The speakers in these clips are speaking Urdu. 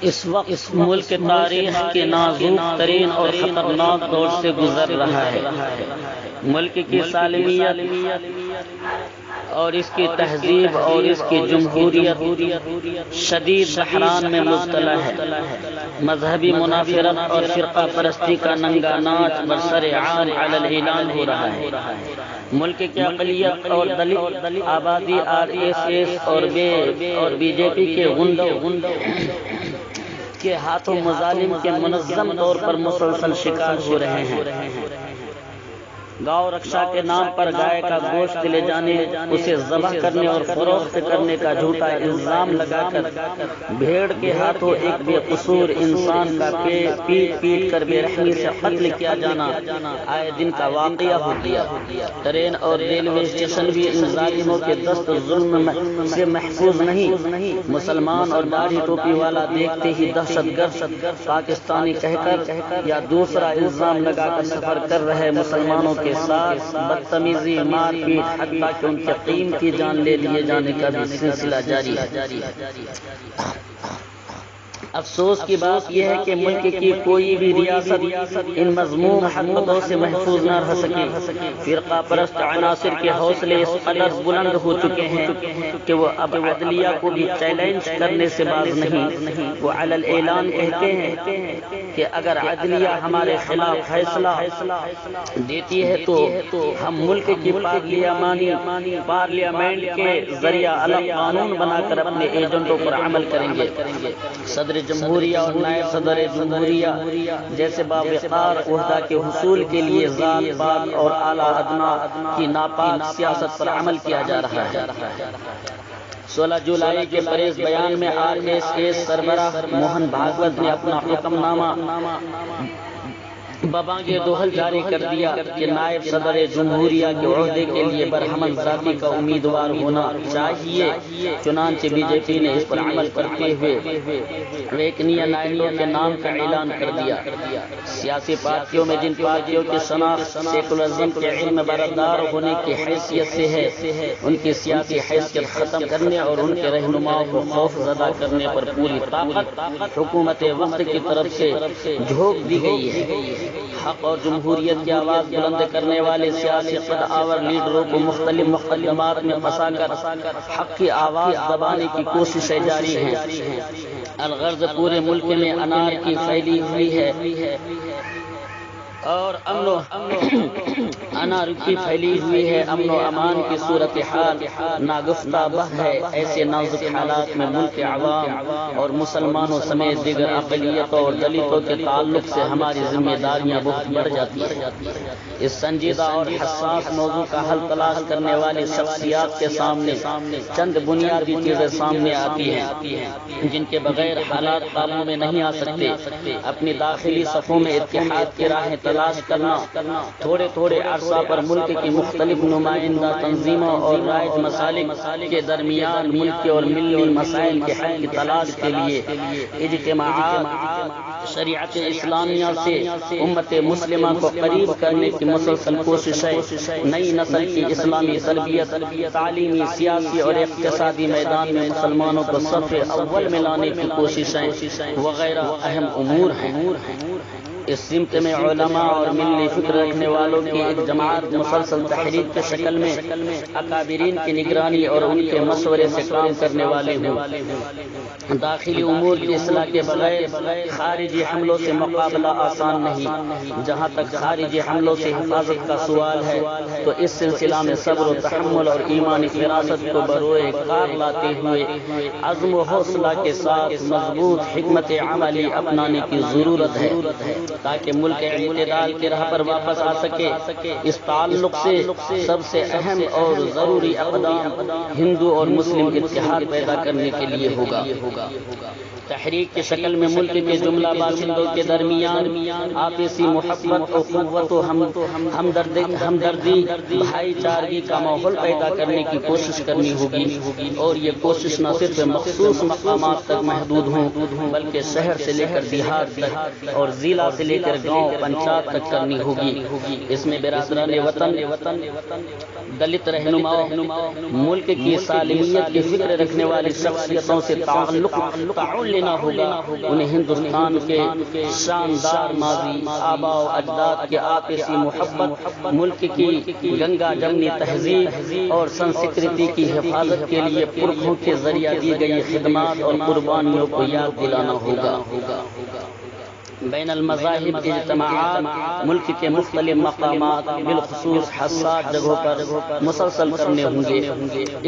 اس وقت ملک تاریخ کے نازک ترین اور خطرناک دور سے گزر رہا ہے۔ ملک کی سالمیت اور اس کی تہذیب اور اس کی جمہوریت شدید بحران میں مبتلا ہے۔ مذہبی منافرت اور فرقہ پرستی کا ننگا ناچ برسر عام علی الاعلان ہو رہا ہے۔ ملک کی اقلیت اور دلت آبادی RSS اور بی جے پی کے غنڈوں کے ہاتھوں مظالم کے منظم طور پر مسلسل شکار ہو رہے ہیں۔ گاؤں رکشا کے نام پر گائے کا گوشت لے جانے، اسے ذبح کرنے اور فروخت کرنے کا جھوٹا الزام لگا کر بھیڑ کے ہاتھوں ایک بے قصور انسان کا پیٹ کر بے رحمی سے قتل کیا جانا آئے دن کا واقعہ ہو گیا۔ ٹرین اور ریلوے اسٹیشن بھی ان ظالموں کے دست ظلم سے محفوظ نہیں۔ مسلمان اور داڑھی ٹوپی والا دیکھتے ہی دہشت گرد پاکستانی کہہ کر یا دوسرا الزام لگا کر سفر کر رہے مسلمانوں کے ساتھ بدتمیزی، مار پیٹ، حتیٰ کہ ان کے قیمتی جان لے لیے جانے کا بھی سلسلہ جاری ہے۔ افسوس کی بات یہ ہے کہ ملک کی کوئی بھی ریاست ان مذموم حرکتوں سے محفوظ نہ رہ سکی۔ فرقہ پرست عناصر کے حوصلے اس قدر بلند ہو چکے ہیں کہ وہ اب عدلیہ کو بھی چیلنج کرنے سے باز نہیں۔ وہ علی الاعلان کہتے ہیں کہ اگر عدلیہ ہمارے خلاف فیصلہ دیتی ہے تو ہم ملک کی پارلیمنٹ کے ذریعہ الگ قانون بنا کر اپنے ایجنڈوں پر عمل کریں گے۔ صدر جمہوریہ اور نائب صدر جمہوریہ جیسے باوقار عہدہ کے حصول کے لیے ذات پات اور اعلیٰ ادنا کی ناپاک سیاست پر عمل کیا جا رہا ہے۔ 16 جولائی کے پریس بیان میں RSS سربراہ موہن بھاگوت نے اپنا حکم نامہ ببانگ دوہل جاری کر دیا کہ نائب صدر جمہوریہ کے عہدے کے لیے برہمن ذاتی کا امیدوار ہونا چاہیے۔ چنانچہ بی جے پی نے اس پر عمل کرتے ہوئے وینکیا نائیڈو کے نام کا اعلان کر دیا۔ سیاسی پارٹیوں میں جن پارٹیوں کی شناخت سیکولرزم کے علم بردار ہونے کی حیثیت سے ہے، ان کی سیاسی حیثیت ختم کرنے اور ان کے رہنماؤں کو خوف زدہ کرنے پر پوری طاقت حکومت وقت کی طرف سے جھونک دی گئی ہے۔ حق اور جمہوریت کی آواز بلند کرنے والے سیاسی قد آور لیڈروں کو مختلف مقدمات میں پھنسا کر حق کی آواز دبانے کی کوششیں جاری ہیں۔ الغرض پورے ملک میں انارکی پھیلی ہوئی ہے اور انارکی پھیلی ہوئی ہے۔ امن و امان کی صورتحال ناگفتہ بہ ہے۔ ایسے نازک حالات میں ملک عوام اور مسلمانوں سمیت دیگر اقلیتوں اور دلتوں کے تعلق سے ہماری ذمہ داریاں بہت بڑھ جاتی ہیں۔ اس سنجیدہ اور حساس موضوع کا حل تلاش کرنے والی شخصیات کے سامنے چند بنیادی چیزیں سامنے آتی ہیں جن کے بغیر حالات قابو میں نہیں آ سکتے۔ اپنی داخلی صفوں میں اتحاد کی راہیں تلاش کرنا، تھوڑے عرصہ پر ملک کی مختلف نمائندہ تنظیموں اور رائج مسالک کے درمیان ملکی اور ملی مسائل کے حل کی تلاش کے لیے اجتماعات، شریعت اسلامیہ سے امت مسلمہ کو قریب کرنے کی مسلسل کوششیں، نئی نسل کی اسلامی تربیت، تعلیمی، سیاسی اور اقتصادی میدان میں مسلمانوں کو صف اول میں لانے کی کوششیں وغیرہ اہم امور ہیں۔ اس سمت میں علماء اور ملی فکر رکھنے والوں کی ایک جماعت مسلسل تحریک کی شکل میں اکابرین کی نگرانی اور ان کے مشورے سے کام کرنے والے ہوں۔ داخلی امور کی اصلاح کے بغیر خارجی حملوں سے مقابلہ آسان نہیں۔ جہاں تک خارجی حملوں سے حفاظت کا سوال ہے تو اس سلسلہ میں صبر و تحمل اور ایمانی فراست کو بروئے کار لاتے ہوئے عزم و حوصلہ کے ساتھ مضبوط حکمت عملی اپنانے کی ضرورت ہے تاکہ ملک اعتدال کی راہ پر واپس آ سکے۔ اس تعلق سے سب سے اہم اور ضروری اقدام ہندو اور مسلم اتحاد پیدا کرنے کے لیے ہوگا۔ تحریک کی شکل میں ملک کے جملہ باشندوں کے درمیان آپسی محبت و قوت و ہمدردی، بھائی چارگی کا ماحول پیدا کرنے کی کوشش کرنی ہوگی، اور یہ کوشش نہ صرف مخصوص مقامات تک محدود ہوں بلکہ شہر سے لے کر دیہات تک اور ضلع سے لے کر گاؤں پنچایت تک کرنی ہوگی۔ اس میں برادران وطن دلت رہنماؤں، ملک کی سالمیت کی فکر رکھنے والی شخصیتوں سے تعاون لینا ہوگا۔ انہیں ہندوستان کے شاندار ماضی، آباء و اجداد کے آپسی محبت، ملک کی گنگا جمنی تہذیب اور سنسکرتی کی حفاظت کے لیے پرکھوں کے ذریعہ دی گئی خدمات اور قربانیوں کو یاد دلانا ہوگا۔ بین المذاہب اجتماعات ملک کے مختلف مقامات بالخصوص حساس جگہوں پر مسلسل کرنے ہوں گے۔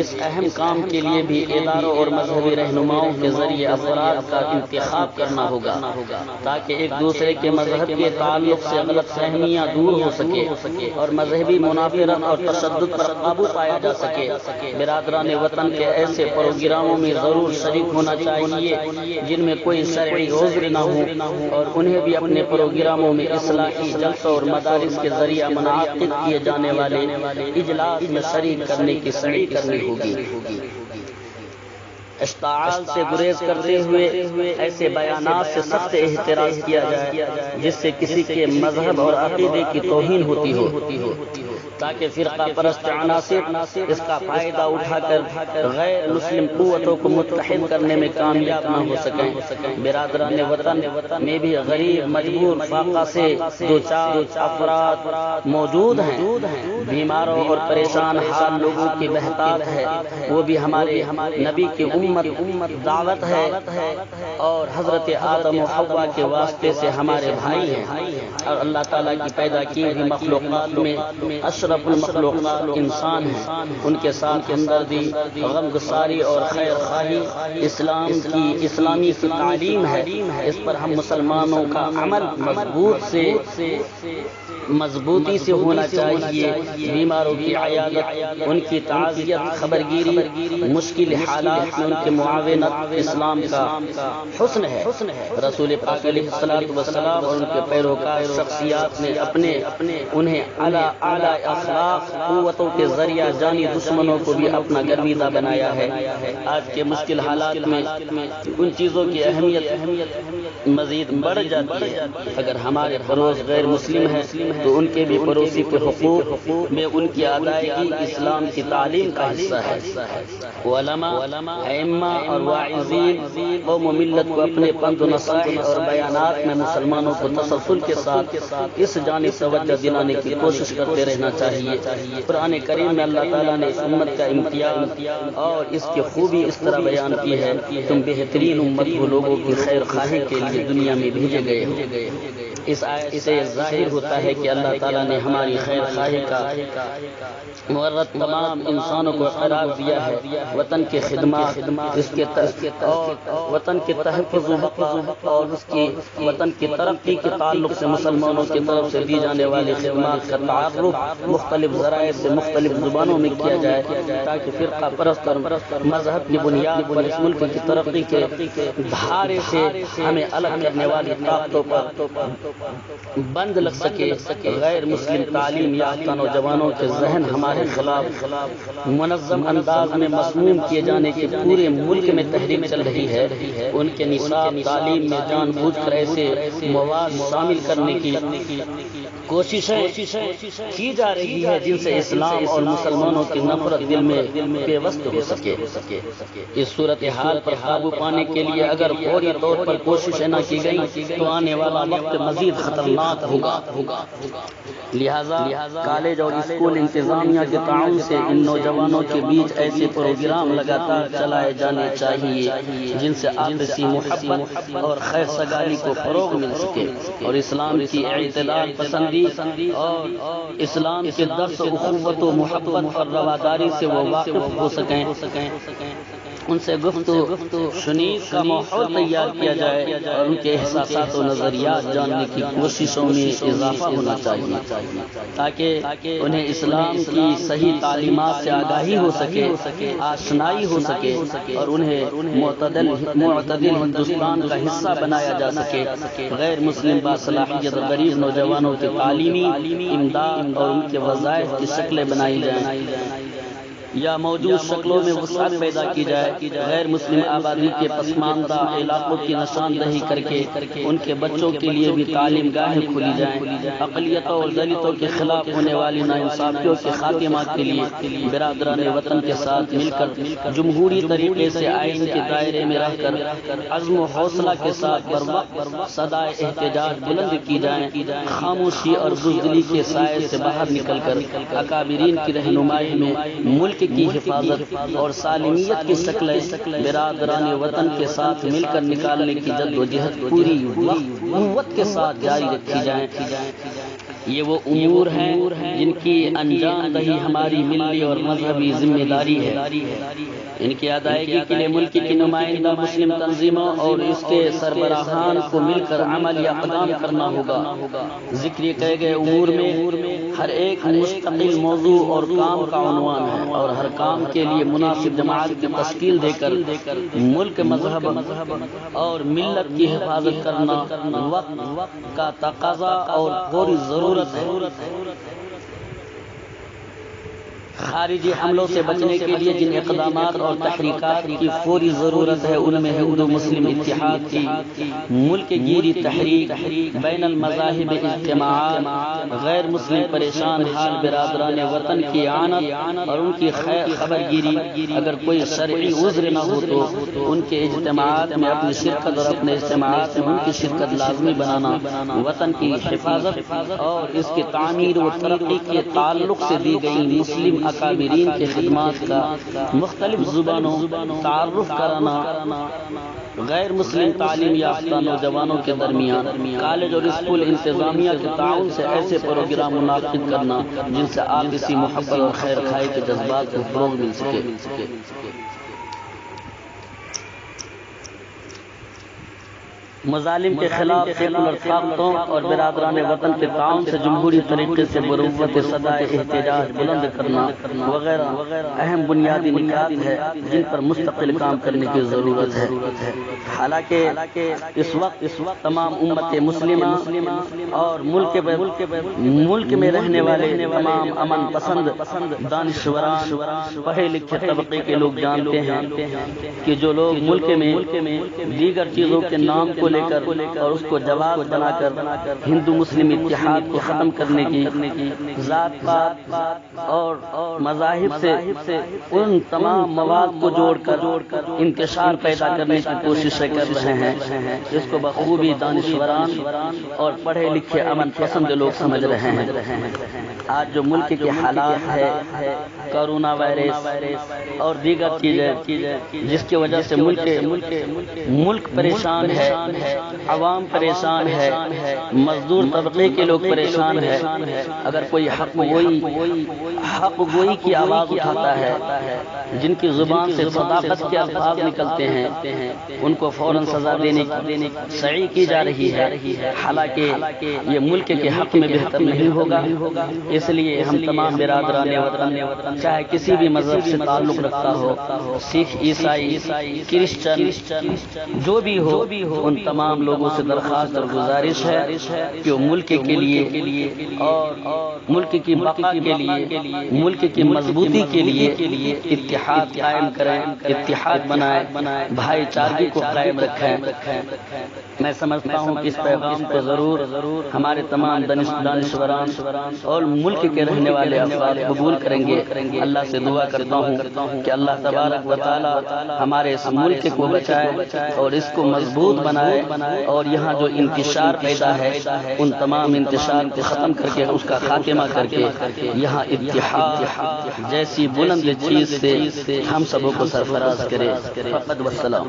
اس اہم کام کے لیے بھی اداروں اور مذہبی رہنماؤں کے ذریعے افراد کا انتخاب کرنا ہوگا تاکہ ایک دوسرے کے مذہب کے تعلق سے غلط فہمیاں دور ہو سکے اور مذہبی منافرت اور تشدد پر قابو پایا جا سکے۔ برادران وطن کے ایسے پروگراموں میں ضرور شریک ہونا چاہیے جن میں کوئی شرعی عذر نہ ہو، اور انہیں بھی اپنے پروگراموں میں اصلاحی جلسوں اور مدارس کے ذریعہ منعقد کیے جانے والے اجلاس میں شریک کرنے کی سعی کرنی ہوگی۔ اشتعال سے گریز کرتے ہوئے ایسے بیانات سے سخت احتراز کیا جائے جس سے کسی کے مذہب اور عقیدے کی توہین ہوتی ہو، تاکہ فرقہ پرست عناصر اس کا فائدہ اٹھا کر غیر مسلم قوتوں کو متحد کرنے میں کامیاب نہ ہو سکیں۔ برادران وطن میں بھی غریب مجبور فاقہ سے دوچار افراد موجود ہیں۔ بیماروں اور پریشان حال لوگوں کی بہتات ہے، وہ بھی ہمارے نبی کی امت دعوت ہے اور حضرت آدم و حوا کے واسطے سے ہمارے بھائی ہیں، اور اللہ تعالیٰ کی پیدا کی ہوئی مخلوقات میں اشرف المخلوقات انسان ہیں۔ ان کے ساتھ ہمدردی، غمگساری اور خیر خواہی اسلامی تعلیم ہے۔ اس پر ہم مسلمانوں کا عمل مضبوطی سے ہونا چاہیے۔ بیماروں کی عیادت، ان کی تعزیت، خبرگیری، مشکل حالات میں ان کی معاونت اسلام کا حسن ہے۔ رسول پاک علیہ الصلوۃ والسلام اور ان کے پیروکار شخصیات نے انہیں اعلیٰ اخلاق قوتوں کے ذریعہ جانی دشمنوں کو بھی اپنا گرویدہ بنایا ہے۔ آج کے مشکل حالات میں ان چیزوں کی اہمیت مزید بڑھ جاتی ہے۔ اگر ہمارے پڑوس غیر مسلم ہیں تو ان کے بھی پڑوسی کے حقوق میں ان کی ادائیگی اسلام کی تعلیم کا حصہ ہے۔ علماء، ائمہ اور واعظین قوم و ملت کو اپنے پند و نصائح اور بیانات میں مسلمانوں کو تسلسل کے ساتھ اس جانب توجہ دلانے کی کوشش کرتے رہنا چاہیے۔ قرآن کریم میں اللہ تعالیٰ نے اس امت کا امتیاز اور اس کی خوبی اس طرح بیان کی ہے: تم بہترین امت ہو، لوگوں کی خیر خواہی کے لیے دنیا میں بھیجے گئے ہو۔ اس آیت سے ظاہر ہوتا ہے کہ اللہ تعالیٰ نے ہماری خیر خواہی کا مورد تمام انسانوں کو قرار دیا ہے۔ وطن کی خدمات، وطن کے تحفظ اور اس کی وطن کی ترقی کے تعلق سے مسلمانوں کی طرف سے دی جانے والی خدمات کا تعارف مختلف ذرائع سے مختلف زبانوں میں کیا جائے تاکہ فرقہ پرست اور مذہب کی بنیاد پر اس ملک کی ترقی کے دھارے سے ہمیں الگ کرنے والی طاقتوں پر بند لگ سکے۔ غیر مسلم تعلیم یافتہ نوجوانوں کے ذہن ہمارے خلاف منظم انداز میں مسموم کیے جانے کی پورے ملک میں تحریک چل رہی ہے۔ ان کے نصاب تعلیم میں جان بوجھ کر ایسے مواد شامل کرنے کی کوششیں کی جا رہی ہے جن سے اسلام اور مسلمانوں کی نفرت دل میں پیوست ہو سکے۔ اس صورتحال پر قابو پانے کے لیے اگر فوری طور پر کوششیں نہ کی گئیں تو آنے والا وقت مزید خطرناک ہوگا۔ لہذا کالج اور اسکول انتظامیہ کے تعاون سے ان نوجوانوں کے بیچ ایسے پروگرام لگاتار چلائے جانے چاہیے جن سے آپسی محبت اور خیر سگالی کو فروغ مل سکے اور اسلام کی اعتدال پسندی اور اسلام کے درس اخوت و محبت اور رواداری سے وہ واقف ہو سکیں۔ ان سے گفتگو شنید کا ماحول تیار کیا جائے اور ان کے احساسات و نظریات جاننے کی کوششوں میں اضافہ ہونا چاہیے تاکہ انہیں اسلام کی صحیح تعلیمات سے آگاہی ہو سکے، آشنائی ہو سکے اور انہیں معتدل ہندوستان کا حصہ بنایا جا سکے۔ غیر مسلم باصلاحیت غریب نوجوانوں کی تعلیمی امداد اور ان کے وظائف کی شکلیں بنائی جائیں۔ یا موجود شکلوں میں وسعت پیدا کی جائے، غیر مسلم آبادی کے پسماندہ علاقوں کی نشاندہی کر کے ان کے بچوں کے لیے بھی تعلیم گاہیں کھولی جائیں، اقلیتوں اور دلتوں کے خلاف ہونے والی ناانصافیوں کے خاتمہ کے لیے برادران وطن کے ساتھ مل کر جمہوری طریقے سے آئین کے دائرے میں رہ کر عزم و حوصلہ کے ساتھ بر وقت صدائے احتجاج بلند کی جائیں، خاموشی اور بزدلی کے سائے سے باہر نکل کر اکابرین کی رہنمائی میں ملک کی حفاظت اور سالمیت کی شکلیں برادران وطن کے ساتھ مل کر نکالنے کی جدوجہد پوری قوت کے ساتھ جاری رکھی جائیں۔ یہ وہ امور ہیں جن کی انجام دہی ہماری ملی اور مذہبی ذمہ داری ہے۔ ان کی ادائیگی کے لیے ملک کی نمائندہ مسلم تنظیموں اور اس کے سربراہان کو مل کر عمل یا اقدام کرنا ہوگا۔ ذکر کیے گئے امور میں ہر ایک مستقل موضوع اور کام کا عنوان ہے، اور ہر کام کے لیے مناسب جماعت کی تشکیل دے کر ملک، مذہب اور ملت کی حفاظت کرنا وقت کا تقاضا اور فوری ضرورت ہے۔ خارجی حملوں سے بچنے کے لیے جن اقدامات اور تحریکات کی فوری ضرورت ہے ان میں ہندو مسلم اتحاد کی ملک گیری تحریک، بین المذاہب اجتماعات، غیر مسلم پریشان حال برادران وطن کی اعانت اور ان کی خبر گیری، اگر کوئی شرعی عذر نہ ہو تو ان کے اجتماعات میں اپنی شرکت اور اپنے اجتماعات میں ان کی شرکت لازمی بنانا، وطن کی حفاظت اور اس کی تعمیر و ترقی کے تعلق سے دی گئی مسلم اکابرین کے خدمات کا مختلف زبانوں تعارف کرانا، غیر مسلم تعلیم یافتہ نوجوانوں کے درمیان کالج اور اسکول انتظامیہ کے تعاون سے ایسے پروگرام منعقد کرنا جن سے آپسی محبت اور خیر خواہی کے جذبات کو فروغ مل سکے۔ مظالم کے خلاف سیکولر طاقتوں اور برادران وطن کے تعاون سے جمہوری طریقے سے بروت صدائے احتجاج بلند کرنا وغیرہ اہم بنیادی نکات ہے جن پر مستقل کام کرنے کی ضرورت ہے۔ حالانکہ اس وقت تمام امت مسلمہ اور ملک میں رہنے والے تمام امن پسند دانشوران، پڑھے لکھے طبقے کے لوگ جانتے ہیں کہ جو لوگ ملک میں دیگر چیزوں کے نام کو لے کر اور اس کو جواز بنا کر ہندو مسلم اتحاد کو ختم کرنے کی ذات پات اور مذاہب سے ان تمام مواد کو جوڑ کر انتشار پیدا کرنے کی کوششیں کر رہے ہیں، اس کو بخوبی دانشوران اور پڑھے لکھے امن پسند لوگ سمجھ رہے ہیں۔ آج جو ملک کے حالات ہے، کورونا وائرس اور دیگر چیزیں جس کی وجہ سے ملک پریشان ہے، عوام پریشان ہے، مزدور طبقے کے لوگ پریشان ہے۔ اگر کوئی حق گوئی کی آواز اٹھاتا ہے، جن کی زبان سے صداقت کے الفاظ نکلتے ہیں، ان کو فوراً سزا دینے کی سعی کی جا رہی ہے، حالانکہ یہ ملک کے حق میں بہتر نہیں ہوگا۔ اس لیے ہم تمام برادران وطن چاہے کسی بھی مذہب سے تعلق رکھتا ہو، سکھ، عیسائی، کرسچن، جو بھی ہو، ان تمام لوگوں سے درخواست اور گزارش ہے کہ وہ ملک کے لیے اور ملک کی بقا کے لیے، ملک کی مضبوطی کے لیے اتحاد قائم کریں، اتحاد بنائیں، بھائی چارگی کو قائم رکھیں۔ میں سمجھتا ہوں کہ اس پیغام کو ضرور ہمارے تمام دانشوران اور ملک کے رہنے والے افراد قبول کریں گے۔ اللہ سے دعا کرتا ہوں کہ اللہ تبارک و تعالی ہمارے اس ملک کو بچائے اور اس کو مضبوط بنائے، اور یہاں جو انتشار پیدا ہے ان تمام انتشار کو ختم کر کے اس کا خاتمہ کر کے یہاں اتحاد جیسی بلند چیز سے ہم سبوں کو سرفراز کرے۔ فقط والسلام۔